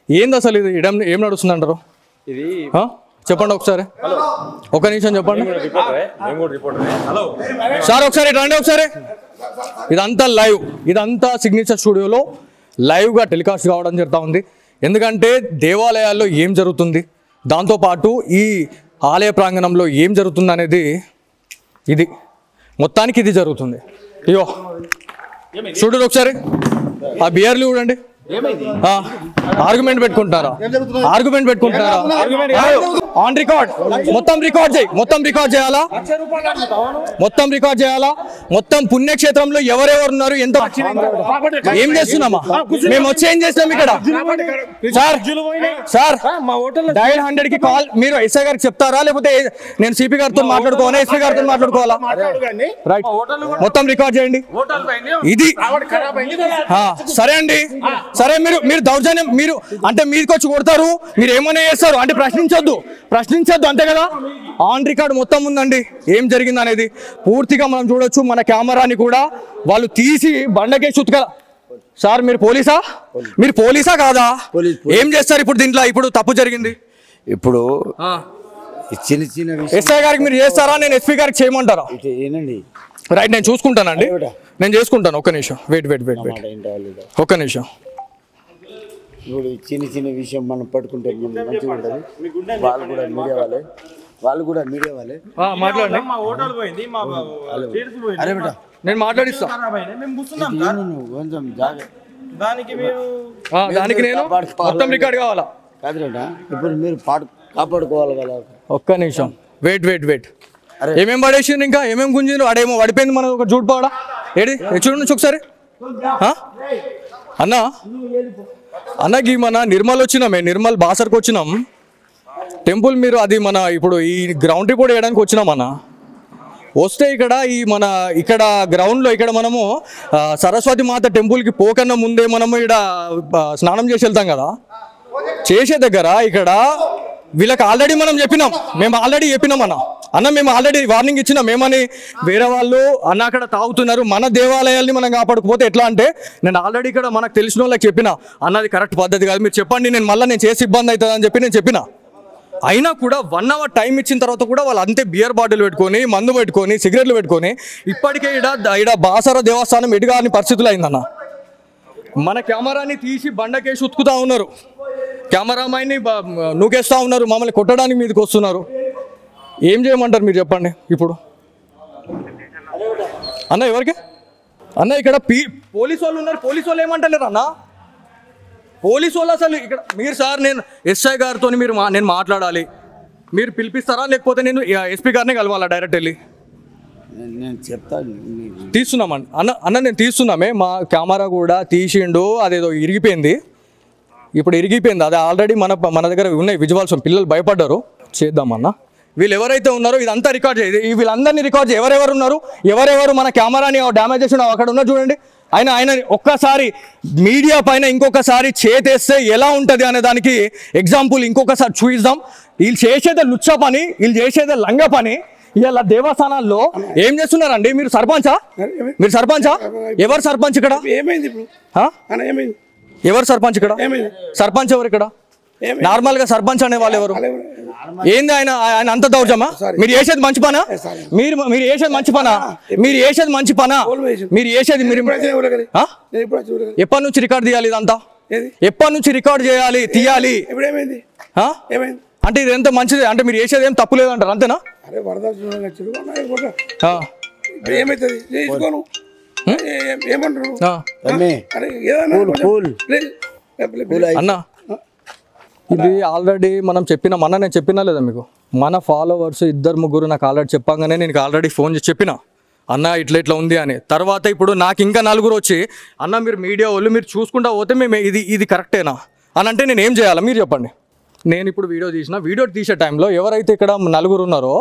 ఏంది అసలు, ఇది ఏం నడుస్తుంది అంటారు? ఇది చెప్పండి ఒకసారి, ఒక నిమిషం చెప్పండి సార్. ఒకసారి రండి ఒకసారి. ఇదంతా లైవ్, ఇదంతా సిగ్నేచర్ స్టూడియోలో లైవ్గా టెలికాస్ట్ కావడం జరుగుతూ ఉంది. ఎందుకంటే దేవాలయాల్లో ఏం జరుగుతుంది, దాంతోపాటు ఈ ఆలయ ప్రాంగణంలో ఏం జరుగుతుంది అనేది ఇది మొత్తానికి ఇది జరుగుతుంది. అయ్యో చూడండి ఒకసారి, ఆ బియర్లు చూడండి. ఆర్గ్యుమెంట్ పెట్టుకుంటారా? ఆన్ రికార్డ్, మొత్తం రికార్డ్ చేయాలా? మొత్తం పుణ్యక్షేత్రంలో ఎవరెవరు ఉన్నారు, ఎంత ఏం చేస్తున్నామా మేము వచ్చి ఏం చేస్తాం ఇక్కడ? సార్ డైల్ 100 కి కాల్ మీరు ఎస్ఐ గారికి చెప్తారా, లేకపోతే నేను సిపి గారితో మాట్లాడుకోవాలా, ఎస్పీ గారితో మాట్లాడుకోవాలా? రైట్, మొత్తం రికార్డ్ చేయండి. ఇది సరే అండి, సరే. మీరు దౌర్జన్యం, మీరు అంటే మీదకి వచ్చి కొడతారు, మీరు ఏమైనా చేస్తారు అంటే ప్రశ్నించొద్దు అంతే కదా. ఆన్ రికార్డ్ మొత్తం ఉందండి ఏం జరిగింది అనేది పూర్తిగా మనం చూడొచ్చు. మన కెమెరాని కూడా వాళ్ళు తీసి బండకే చుట్టుకల. సార్ మీరు పోలీసా కాదా? ఏం చేస్తారు ఇప్పుడు దీంట్లో? ఇప్పుడు తప్పు జరిగింది, ఇప్పుడు చిన్న ఎస్ఐ గారికి మీరు చేస్తారా, నేను ఎస్పీ గారికి చేయమంటారా? రైట్, నేను చూసుకుంటానండి, నేను చేసుకుంటాను. ఒక్క నిమిషం వెయిట్, ఒక్క నిమిషం. ఇప్పుడు చిన్న విషయం మనం పట్టుకుంటే మంచిగా ఉంటుంది. వాళ్ళు కూడా మీడియా వాళ్ళే మాట్లాడండి. అరే బేటా నేను మాట్లాడిస్తా. కొంచెం దానికి నేను మొత్తం రికార్డ్ కావాలా? కాదురేటా, ఇప్పుడు మీరు కాపాడుకోవాలి కదా. ఒక్క నిమిషం వెయిట్. ఏమేమి పడేసింది, ఇంకా ఏమేమి గుంజిండ్రు? అడేమో పడిపోయింది మన ఒక జూడ్పాడ. ఏడి చూడండి ఒకసారి. అన్నకి మన నిర్మల్ బాసర్కి వచ్చినాం టెంపుల్. మీరు అది మన ఇప్పుడు ఈ గ్రౌండ్ రిపోర్ట్ వేయడానికి వచ్చినాం అన్న. వస్తే ఇక్కడ గ్రౌండ్లో ఇక్కడ మనము సరస్వతి మాత టెంపుల్కి పోకన్నా ముందే మనము ఇక్కడ స్నానం చేసి వెళ్తాం కదా. చేసే దగ్గర ఇక్కడ వీళ్ళకి ఆల్రెడీ మేము ఆల్రెడీ చెప్పినాం అన్న మేము ఆల్రెడీ వార్నింగ్ ఇచ్చినాం. ఏమని, వేరే వాళ్ళు అన్న అక్కడ తాగుతున్నారు, మన దేవాలయాల్ని మనం కాపాడుకోపోతే ఎట్లా అంటే, నేను ఆల్రెడీ ఇక్కడ మనకు తెలిసిన వాళ్ళకి చెప్పిన అన్నది కరెక్ట్ పద్ధతి కాదు, మీరు చెప్పండి, నేను చేసి ఇబ్బంది అవుతుంది అని చెప్పి నేను చెప్పిన. అయినా కూడా 1 అవర్ టైం ఇచ్చిన తర్వాత కూడా వాళ్ళు అంతే బియర్ బాటిల్ పెట్టుకొని, మందు పెట్టుకొని, సిగరెట్లు పెట్టుకొని ఇప్పటికే ఇక్కడ బాసర దేవస్థానం ఎటుగాని పరిస్థితులు అయిందన్న. మన కెమెరాని తీసి బండకేసి ఉతుకుతా ఉన్నారు, కెమెరామైన్ని నూకేస్తూ ఉన్నారు, మమ్మల్ని కొట్టడానికి మీదకి వస్తున్నారు. ఏం చేయమంటారు మీరు చెప్పండి ఇప్పుడు? అన్న ఎవరికి అన్న ఇక్కడ పోలీసు వాళ్ళు ఉన్నారు, పోలీసు వాళ్ళు ఏమంటలేరు అన్న? పోలీసు వాళ్ళు అసలు ఇక్కడ మీరు సార్ నేను ఎస్ఐ గారితో నేను మాట్లాడాలి, మీరు పిలిపిస్తారా లేకపోతే నేను ఎస్పీ గారిని కలవాలా డైరెక్ట్ వెళ్ళి? నేను చెప్తాను, తీస్తున్నామండి అన్న నేను తీస్తున్నామే. మా కెమెరా కూడా తీసిండు, అదేదో ఇరిగిపోయింది, ఇప్పుడు ఇరిగిపోయింది. అది ఆల్రెడీ మన దగ్గర ఉన్నాయి విజువల్స్, పిల్లలు భయపడ్డారు. చేద్దామన్న. వీళ్ళు ఎవరైతే ఉన్నారో ఇదంతా రికార్డ్ చేయాలి, వీళ్ళందరినీ రికార్డ్ చేయాలి. ఎవరెవరు ఉన్నారు, ఎవరెవరు మన కెమెరాని డ్యామేజ్ చేసిన అక్కడ ఉన్నారు చూడండి. ఆయన ఒక్కసారి మీడియా పైన ఇంకొకసారి చేతేస్తే ఎలా ఉంటుంది అనే దానికి ఎగ్జాంపుల్ ఇంకొకసారి చూపిద్దాం. వీళ్ళు చేసేదే లుచ్చ పని, వీళ్ళు చేసేదే లంగ పని. ఇలా దేవస్థానాల్లో ఏం చేస్తున్నారండి? మీరు సర్పంచా? ఎవరు సర్పంచ్ ఇక్కడ? ఎవరు సర్పంచ్ ఇక్కడ? సర్పంచ్ ఎవరు ఇక్కడ? నార్మల్ గా సర్పంచ్ అనే వాళ్ళు ఎవరు? ఏంది ఆయన అంత దౌర్జమా? మీరు చేసేది మంచి పనా? మీరు చేసేది మంచి పనా? మీరు చేసేది ఎప్పటి నుంచి రికార్డ్ తీయాలి? ఇదంతా ఎప్పటి నుంచి రికార్డ్ చేయాలి, తీయాలి? అంటే ఇది ఎంత మంచిది అంటే మీరు చేసేది ఏం తప్పు లేదంటారు, అంతేనా? ఆ. ఏమైతుంది చేసుకోను ఏమంటారు అన్న ఇది ఆల్రెడీ మనం చెప్పిన నేను చెప్పినా లేదా మీకు మన ఫాలోవర్స్ 2-3 నాకు ఆల్రెడీ చెప్పంగానే నేను ఆల్రెడీ ఫోన్ చేసి చెప్పిన అన్న ఇట్లా ఉంది అని. తర్వాత ఇప్పుడు నాకు ఇంకా 4 వచ్చి అన్న మీరు మీడియా వాళ్ళు మీరు చూసుకుంటా పోతే మేము ఇది కరెక్టేనా అని అంటే నేను ఏం చేయాలి మీరు చెప్పండి. నేను ఇప్పుడు వీడియో తీసే టైంలో ఎవరైతే ఇక్కడ 4 ఉన్నారో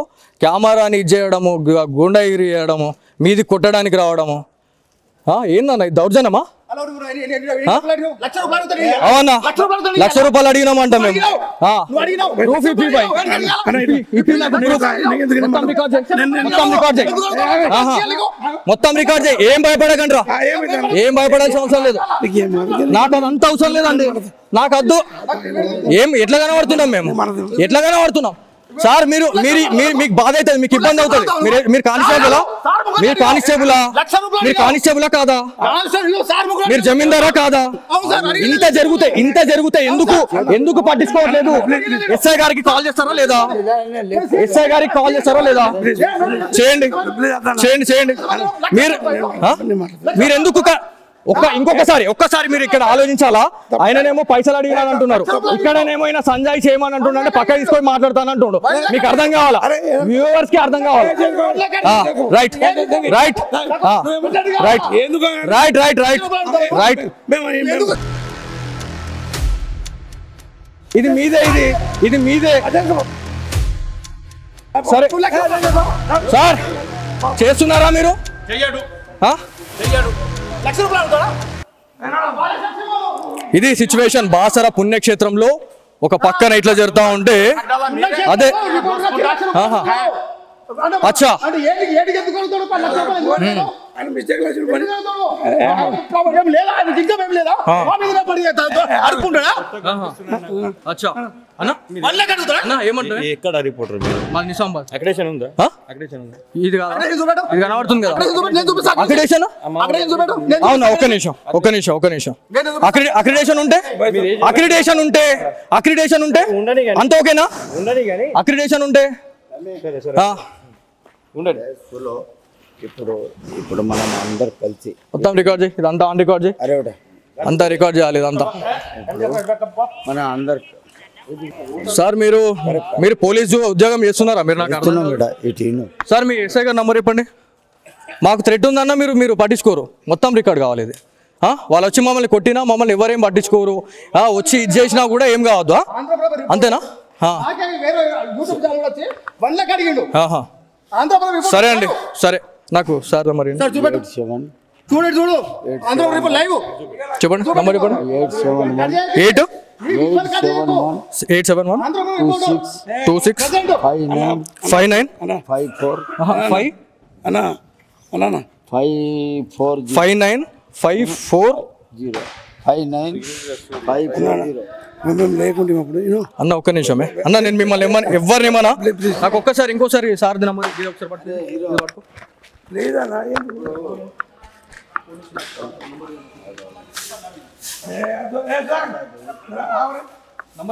కెమెరాని ఇది చేయడము గుండాగిరి చేయడము మీది కొట్టడానికి రావడము ఏందన్న ఇది దౌర్జన్యమా? అవునా ₹1,00,000 అడిగినామంట మేము. 255 మొత్తం రికార్డ్ చేయి. ఏం భయపడకండ్రా, ఏం భయపడాల్సిన అవసరం లేదు. నాకు అదంతా అవసరం లేదండి, నాకు వద్దు. ఎట్లా కనబడుతున్నాం మేము, ఎట్లా కనబడుతున్నాం సార్? మీరు మీకు బాధ అవుతుంది, మీకు ఇబ్బంది అవుతుంది. మీరు కానిస్టేబులా కాదా? మీరు జమీందారా కాదా? ఇంత జరిగితే ఎందుకు పట్టించుకోవట్లేదు? ఎస్ఐ గారికి కాల్ చేస్తారా లేదా? చేయండి. మీరు ఎందుకు ఒక్కసారి మీరు ఇక్కడ ఆలోచించాలా? ఆయననేమో పైసలు అడిగినాను అంటున్నారు, ఇక్కడనేమో ఆయన సంజయ్ చేయమని అంటున్నాడు, పక్క తీసుకొని మాట్లాడతాను అంటుండు. మీకు అర్థం కావాలా? వ్యూవర్స్ కి అర్థం కావాలా? రైట్. ఇది మీదే. సరే సార్, చేస్తున్నారా మీరు? ఇది సిచ్యువేషన్ బాసర పుణ్యక్షేత్రంలో ఒక పక్కన ఇట్లా జరుగుతా ఉంటే అదే అచ్చా ఎక్కడ రిపోర్టర్ ఇది కనబడుతుంది కదా అక్రిడేషన్? అవునా, ఒక్క నిమిషం. అక్రిడేషన్ ఉంటే అంత ఓకేనా? అక్రిడేషన్ ఉంటే ఇప్పుడు మనం అందరు కలిసి మొత్తం రికార్డ్ చేయి. ఇదంతా ఆన్ రికార్డ్ చేయి, అంతా రికార్డ్ చేయాలి ఇదంతా. మన అందరు సార్ మీరు పోలీసు ఉద్యోగం చేస్తున్నారా? మీరు నాకు సార్ మీ ఎస్ఐ గారి నంబర్ చెప్పండి. మాకు థ్రెట్ ఉందన్న మీరు పట్టించుకోరు, మొత్తం రికార్డ్ కావాలి ఇది. వాళ్ళు వచ్చి మమ్మల్ని కొట్టినా మమ్మల్ని ఎవరేం పట్టించుకోరు, వచ్చి ఇది చేసినా కూడా ఏం కావద్దు, అంతేనా? సరే అండి, సరే. నాకు సార్ మరి చెప్పండి, నంబర్ చెప్పండి. 871-265-5954 అన్న ఒక్క నిమిషమే అన్న, నేను మిమ్మల్ని ఎవరినేమన్నా నాకు ఇంకోసారి సార్ నంబర్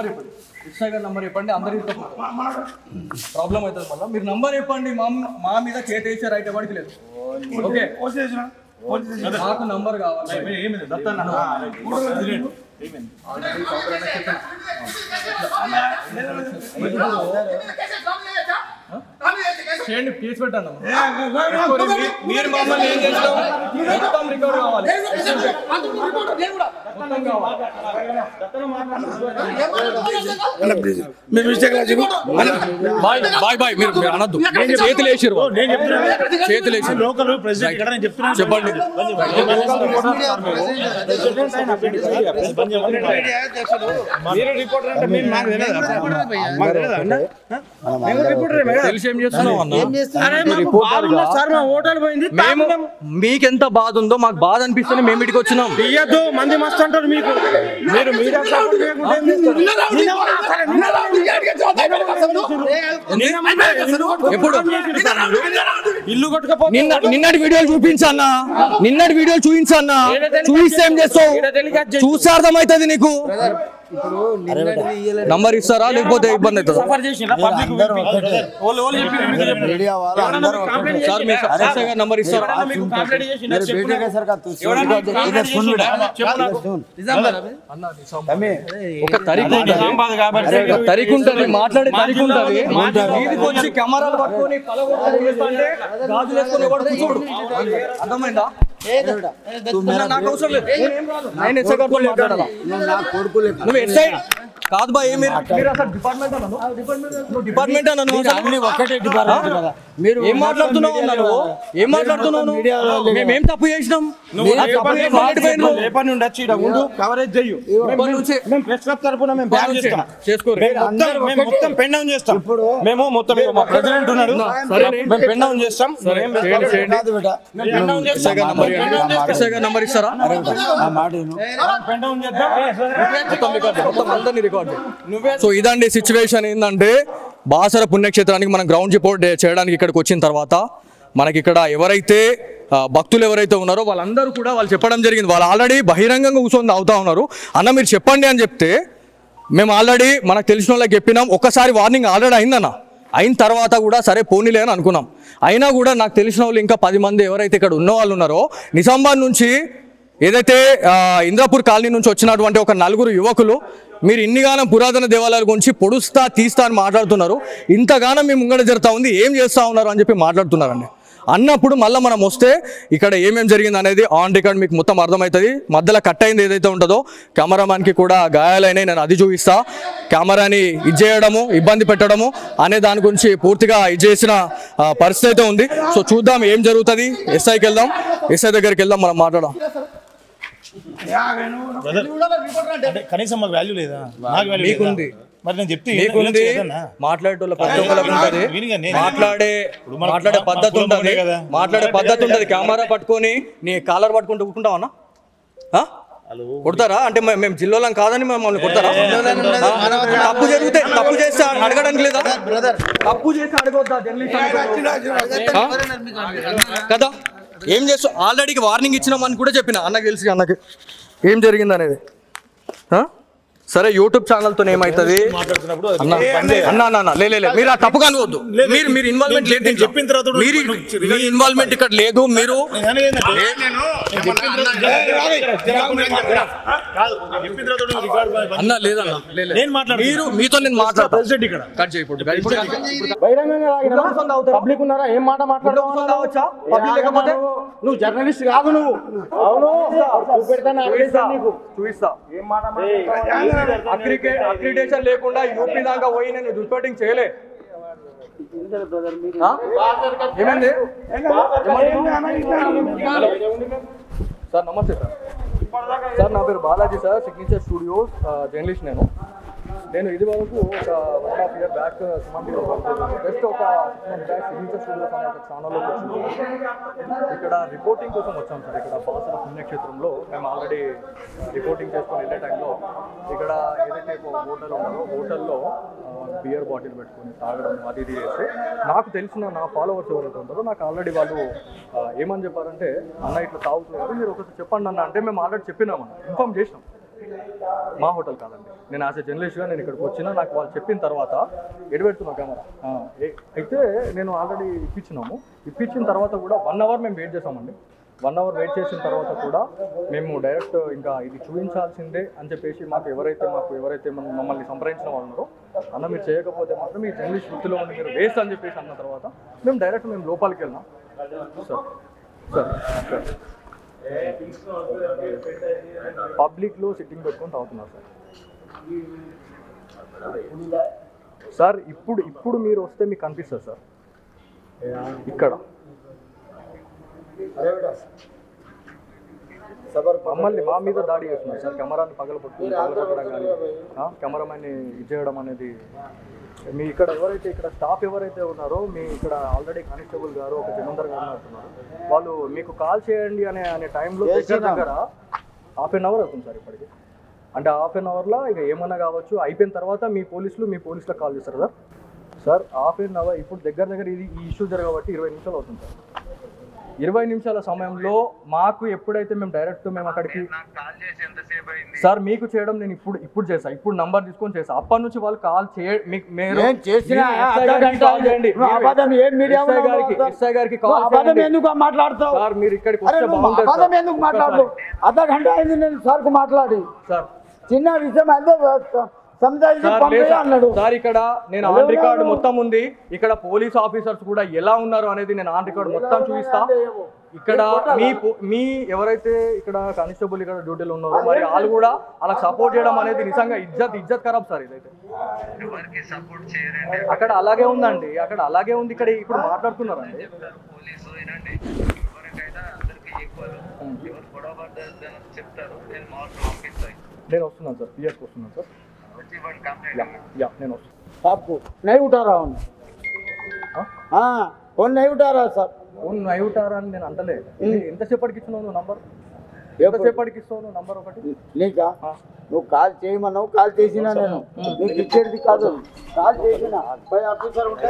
చెప్పండి. ఎస్ఐ గారి నంబర్ చెప్పండి, అందరికీ ప్రాబ్లం అవుతుంది మళ్ళీ. మీరు నంబర్ చెప్పండి, మా మీద చేసి రైట్ ఎవరికి లేదు. ఓకే, నాకు నంబర్ కావాలి. చేయండి, కేసు పెట్టండి. మీరు మమ్మల్ని ఏం చేస్తాం, మొత్తం రికార్డు కావాలి. బాయ్ మీరు అనద్దు. చేతులు వేసారు చెప్పండి. మీకెంత బాధ ఉందో మాకు బాధ అనిపిస్తుంది, మేము ఇటుకి వచ్చినాం. మంది మస్తు అంటారు మీకు. ఎప్పుడు నిన్నటి వీడియోలు చూపించన్నా, చూపిస్తే ఏం చేస్తావు? చూస్తే అర్థమవుతుంది నీకు. నంబర్ ఇస్తారా లేకపోతే ఇబ్బంది అవుతుందా? మీడియా వాళ్ళు అందరూ సార్ మీ ఎస్ఐ గారు నంబర్ ఇస్తారా? ఒక తరికు ఉంటుంది మాట్లాడే తరికు ఉంటుంది. వీధికి వచ్చి కెమెరాలు పట్టుకొని పలగొట్టాలి చేస్తుంటే గాజులు వేసుకొని ఎవడు కూర్చోడు. అర్థమైందా? నాకు అవసరం లేదు. నేను ఎస్ఐ గారితో మాట్లాడాలా? నువ్వు ఎస్ఐ కాదు బా. మీరు అసలు డిపార్ట్మెంట్ అన్నాను. నువ్వు డిపార్ట్మెంట్ అన్నాను. ఒకటే డిపార్ట్మెంట్ కదా. మీరు ఏం మాట్లాడుతున్నావు అన్నాను? ఏం మాట్లాడుతున్నావు? మేమేం తప్పు చేసినాం? కవరేజ్ చెయ్యు. మేము ప్రెస్ క్లబ్ తరపున మేము బ్యాన్ చేస్తాం. చేసుకోరు. మొత్తం పెన్ డౌన్ చేస్తాం. మేము మొత్తం మా ప్రెసిడెంట్ ఉన్నాడు. మేము పెన్ డౌన్ చేస్తాం. ఎస్ఐ గారు నంబర్ ఇస్తారా? పెన్ డౌన్ చేద్దాం. మొత్తం అందరినీ రికార్డ్. సో ఇదండి సిచ్యువేషన్. ఏంటంటే బాసర పుణ్యక్షేత్రానికి మనం గ్రౌండ్ రిపోర్ట్ చేయడానికి ఇక్కడికి వచ్చిన తర్వాత మనకి ఇక్కడ ఎవరైతే భక్తులు ఎవరైతే ఉన్నారో వాళ్ళందరూ కూడా వాళ్ళు చెప్పడం జరిగింది. వాళ్ళు ఆల్రెడీ బహిరంగంగా కూర్చొని అవుతా ఉన్నారు. అన్న మీరు చెప్పండి అని చెప్తే మేము ఆల్రెడీ మనకు తెలిసిన వాళ్ళకి చెప్పినాం. ఒక్కసారి వార్నింగ్ ఆల్రెడీ అయిందన్న. అయిన తర్వాత కూడా సరే పోనీలే అని అనుకున్నాం. అయినా కూడా నాకు తెలిసిన వాళ్ళు ఇంకా 10 మంది ఎవరైతే ఇక్కడ ఉన్న వాళ్ళు ఉన్నారో నిజామాబాద్ నుంచి ఏదైతే ఇంద్రాపూర్ కాలనీ నుంచి వచ్చినటువంటి ఒక 4 యువకులు మీరు ఇన్నిగానం పురాతన దేవాలయాల గురించి పొడుస్తా తీస్తా అని మాట్లాడుతున్నారు. ఇంతగానం మీ ముంగడ జరుగుతూ ఉంది, ఏం చేస్తూ ఉన్నారు అని చెప్పి మాట్లాడుతున్నారండి. అన్నప్పుడు మళ్ళీ మనం వస్తే ఇక్కడ ఏమేమి జరిగింది అనేది ఆన్ రికార్డ్ మీకు మొత్తం అర్థమవుతుంది. మధ్యలో కట్ అయింది ఏదైతే ఉంటుందో కెమెరామ్యాన్కి కూడా గాయాలైనాయి. నేను అది చూపిస్తా. కెమెరాని ఇచ్చేయడము ఇబ్బంది పెట్టడము అనే దాని గురించి పూర్తిగా చేసిన పరిస్థితి అయితే ఉంది. సో చూద్దాం ఏం జరుగుతుంది. ఎస్ఐకి వెళ్దాం. ఎస్ఐ దగ్గరికి వెళ్దాం, మనం మాట్లాడదాం. కనీసం మాకు వాల్యూ లేదా? నాకు వాల్యూ మీకుంది. మరి నేను చెప్తే మాట్లాడేటోళ్ళ ప్రతి ఒక్కరికి ఉంటుంది. మాట్లాడే పద్ధతి ఉంటుంది. మాట్లాడే పద్ధతి ఉంటుంది. కెమెరా పట్టుకొని నీ కాలర్ పట్టుకుంటూ కూర్చుంటావన్నా? కొడతారా? అంటే మేము జిల్లాలో కాదని మమ్మల్ని కొడతారా? తప్పు జరిగితే తప్పు చేస్తే అడగడానికి లేదా? తప్పు చేస్తే అడగొద్దా కదా? ఏం చేస్తావు? ఆల్రెడీ వార్నింగ్ ఇచ్చినామని కూడా చెప్పిన అన్నకి తెలిసి అన్నకి ఏం జరిగింది అనేది. సరే యూట్యూబ్ ఛానల్తో ఏమవుతుంది అన్న లే మీరు ఆ తప్పుగా అనుకోవద్దు. మీరు ఇన్వాల్వ్మెంట్ లేదు. చెప్పిన తర్వాత మీరు ఇన్వాల్వ్మెంట్ ఇక్కడ లేదు. మీరు అన్న లేదన్న మీరు మీతో నేను మాట్లాడతాను. కట్ చేయి. పబ్లిక్ ఉన్నారా? ఏం మాట మాట్లాడవచ్చా? పబ్లిక్ లేకపోతే నువ్వు జర్నలిస్ట్ కాదు. నువ్వు అవును చూపిస్తా. ఏం మాట అక్రిడిటేషన్ లేకుండా యూపీ దాకా పోయి నేను రిపోర్టింగ్ చేయలే. ఏమైంది సార్? నమస్తే సార్. సార్ నా పేరు Balaji sir, signature studios journalist. నేను ఇది వరకు ఒక 1.5 year బ్యాక్ సుమంతిలో జస్ట్ ఒక 6 months బ్యాక్ సిగ్నేచర్ స్టూడియోస్ అనే ఒక ఛానల్లోకి వచ్చింది. ఇక్కడ రిపోర్టింగ్ కోసం వచ్చాం సార్. ఇక్కడ బాసర పుణ్యక్షేత్రంలో మేము ఆల్రెడీ రిపోర్టింగ్ చేసుకొని వెళ్ళే టైంలో ఇక్కడ ఏదైతే హోటల్ ఉన్నారో హోటల్లో బియర్ బాటిల్ పెట్టుకొని తాగడం అది ఇది చేస్తే నాకు తెలిసిన నా ఫాలోవర్స్ ఎవరైతే ఉంటారో నాకు ఆల్రెడీ వాళ్ళు ఏమని చెప్పారంటే అన్న ఇట్లా తాగుతున్నారు, మీరు ఒకసారి చెప్పండి అన్న. అంటే మేము ఆల్రెడీ చెప్పినామన్న, ఇన్ఫార్మ్ చేసినాం. మా హోటల్ కాదండి. నేను యాజ్ ఎ జర్నలిస్ట్గా నేను ఇక్కడికి వచ్చినా నాకు వాళ్ళు చెప్పిన తర్వాత ఎడబెడుతున్నా కెమెరా అయితే నేను ఆల్రెడీ ఇప్పించిన తర్వాత కూడా 1 hour మేము వెయిట్ చేసామండి. 1 hour వెయిట్ చేసిన తర్వాత కూడా మేము డైరెక్ట్ ఇంకా ఇది చూపించాల్సిందే అని చెప్పేసి మాకు ఎవరైతే మమ్మల్ని సంప్రదించిన వాళ్ళు ఉన్నారో అన్న మీరు చేయకపోతే మాత్రం ఈ జర్నలిస్ట్ వృత్తిలో ఉండి మీరు వేస్ట్ అని చెప్పేసి అన్న తర్వాత మేము డైరెక్ట్ లోపలికి వెళ్ళినాం. సార్ పబ్లిక్లో సిట్టింగ్ పెట్టుకొని తాగుతున్నారు సార్. ఇప్పుడు మీరు వస్తే మీకు కనిపిస్తుంది సార్. ఇక్కడ మమ్మల్ని మా మీద దాడి చేస్తున్నారు సార్. కెమెరాని పగలగొట్టడం కానీ కెమెరామెన్ని ఇచ్చేయడం అనేది మీ ఇక్కడ ఇక్కడ స్టాఫ్ ఎవరైతే ఉన్నారో మీ ఇక్కడ ఆల్రెడీ కానిస్టేబుల్ గారు ఒక జమీందార్ గారు అంటున్నారు. వాళ్ళు మీకు కాల్ చేయండి అనే టైంలో దగ్గర 1/2 hour అవుతుంది సార్ ఇప్పటికి. అంటే 1/2 hourలో ఇక ఏమన్నా కావచ్చు. అయిపోయిన తర్వాత మీ పోలీసులకు కాల్ చేస్తారు సార్. 1/2 hour ఇప్పుడు దగ్గర ఇది ఈ ఇష్యూ జరగబట్టి 20 నిమిషాలు అవుతుంది సార్. 20 నిమిషాల సమయంలో మాకు ఎప్పుడైతే మేము డైరెక్ట్ మేము అక్కడికి సార్ మీకు చేయడం నేను ఇప్పుడు చేసా, ఇప్పుడు నంబర్ తీసుకొని చేసా. అప్పటి నుంచి వాళ్ళు కాల్ మీరు నేను చేసిన కాల్ చేయండి అబద్ధం ఏం మీడియా ఎస్ఐ గారికి కాల్ అబద్ధం ఎందుకు మాట్లాడతావు సార్. మీరు ఇక్కడికి అరే వస్తే నువ్వు బాగుంటుంది అబద్ధం ఎందుకు మాట్లాడు? అర్ధ గంట అయింది నేను సార్కు మాట్లాడి సార్. చిన్న విషయం అయితే సంజాయించి సార్ పంపే అన్నాడు. సార్ ఇక్కడ నేను ఆన్ రికార్డ్ మొత్తం ఉంది, ఇక్కడ పోలీస్ ఆఫీసర్స్ కూడా ఎలా ఉన్నారు అనేది నేను ఆన్ రికార్డ్ మొత్తం చూపిస్తా. ఇక్కడ మీ ఎవరైతే ఇక్కడ కానిస్టేబుల్ ఇక్కడ డ్యూటీలో ఉన్నారో మరి వాళ్ళు కూడా అలా సపోర్ట్ చేయడం అనేది నిజంగా ఇజ్జత్ ఖరాబ్ సార్. ఇదైతే అక్కడ అలాగే ఉందండి, అక్కడ అలాగే ఉంది. ఇక్కడ ఇప్పుడు మాట్లాడుతున్నారండి. నేను వస్తున్నాను సార్, పిఎస్కి వస్తున్నాను సార్. నేను వస్తాను. आपको नहीं उठा रहा हूँ हाँ फोन नहीं उठा रहा साहब ఫోన్ నైవుటారా అని నేను అంటలే. ఎంతసేపటికి ఇస్తున్నావు నువ్వు నంబర్? ఎంతసేపటికి ఇస్తావు నువ్వు నంబర్ ఒకటి? నీకా నువ్వు కాల్ చేయమన్నావు, కాల్ చేసినా నేను నీకు ఇచ్చేది కాదు. కాల్ చేసిన పై ఆఫీసర్ ఉంటే